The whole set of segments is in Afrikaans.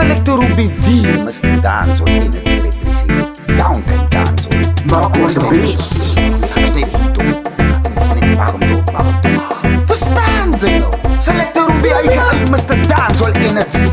Selector Ruby Deal must dance on energy represent Downtown dance on Mark was the beats. As net hito As net waarom verstaan ze nou? Selector Ruby I must dance on energy.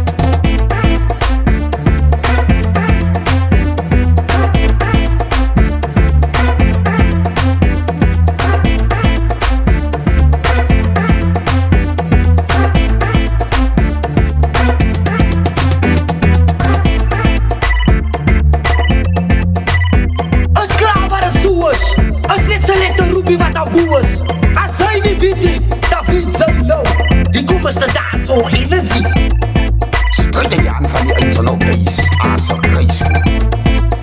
As hy nie weet nie, dan weet sy nou. Die kom is te dans o energie. Struit die aan van die eindsel op base as 'n kruiskoen.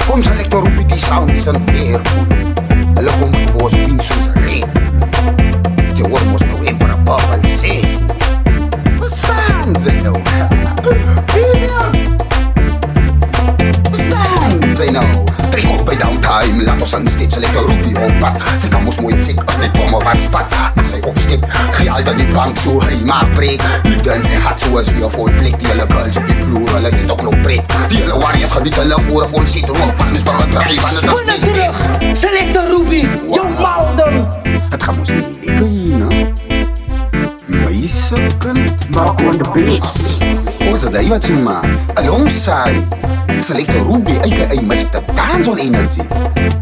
Kom Selector Ruby die sound is een veerkoen. Hulle kom voor ons wien soos reen. Jy hoor mos nou een para babel sês. Verstaan sy nou? Verstaan sy nou? Trek op by downtime, laat ons instep Selector Ruby op pad. Sy kan mos mooi sek as net bomme wat spat. As hy opstep, gee al dan die bank so hy maak breek. Liefde in sy hart soos wie 'n vol plek. Die hele girls op die vloer, hulle het ook nog breek. Die hele warriors geniet hulle voor 'n vol shit. Rook van ons begin dryf, want het is Wanneer terug, Selector Ruby, jou malding. Het gaan mos nie lekker hier, no? My second Mark on the beats. Ons het hy wat so maak, alongside Selector Ruby, aka Mr. Dance on Energy.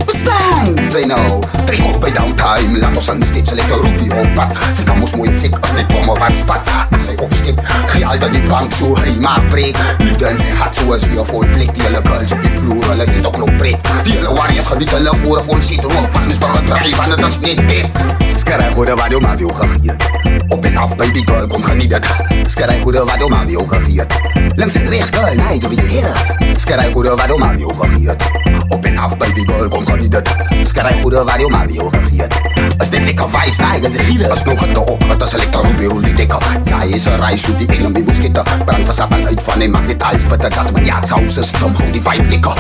Verstaan sy nou? Trek op by downtime, laat ons instep Selector Ruby op pad. Sy kan mos mooi sek as net bomme wat spat. As hy opstep, gee al dan die bank so hy maak breek. Liefde in sy hart soos wie 'n vol plek. Die hele girls op die vloer, hulle het ook nog breek. Die hele warriors geniet hulle voor 'n vol shit. Rook van ons begin dryf, want het is net dit. Skarre goede wat om af jou gegeet. Op en af baby girl, kom geniet dit. Skarre goede wat om af jou gegeet. Links en rechts girl, nee, zo is het. Skarre goede wat om af jou gegeet. Op en af baby girl, kom geniet dit. Skarre goede wat om af jou gegeet. Is dit lekker vibes, nee, dan zeg je is nog het op, het is Selector Ruby, rol die dikke. Zij is een reis, hoe die enemy moet schieten. Brand van satan uit van, en maak dit alles bitter. Zats met ja, het sauce stom, hou die vibe lekker.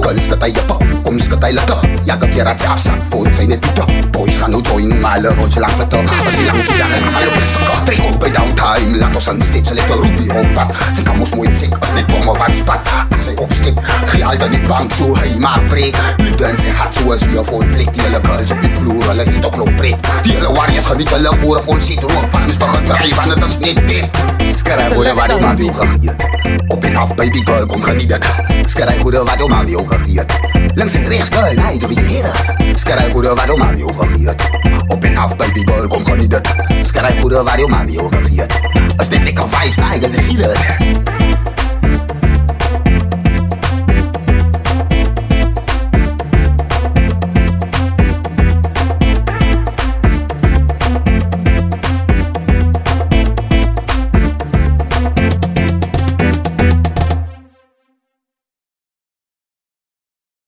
Girls, dat hij jeppen, kom skat hij letter. Ja, dat je raad ze afzak, voort zijn het pieter. Boys gaan nou join, maar hulle rond je lang petter. Als die lang gedaan is, gaan hij op een stukken. Trek op bij downtime, laat ons instep Selector Ruby op pad. Sy kan mos mooi sek, as net bomme wat spat. As hy opstep, gee al dan die bank so hy maak breek. Liefde in sy hart soos wie 'n vol plek. Die hele girls op die vloer, hulle het ook nog breek. Die hele warriors geniet hulle voor 'n vol shit. Rook van ons begin dryf, want het is net dit. Skarre goede wat om aan jou gegeet. Op en af baby girl, kom geniet dit. Skarre goede wat om aan jou gegeet. Links en rechts girl, nee, zo is het. Skarre goede wat om aan jou gegeet. Op en af baby girl, kom geniet dit. Skarre goede wat om aan jou gegeet. Is dit lekker vibes, nee, dan zeg je dat.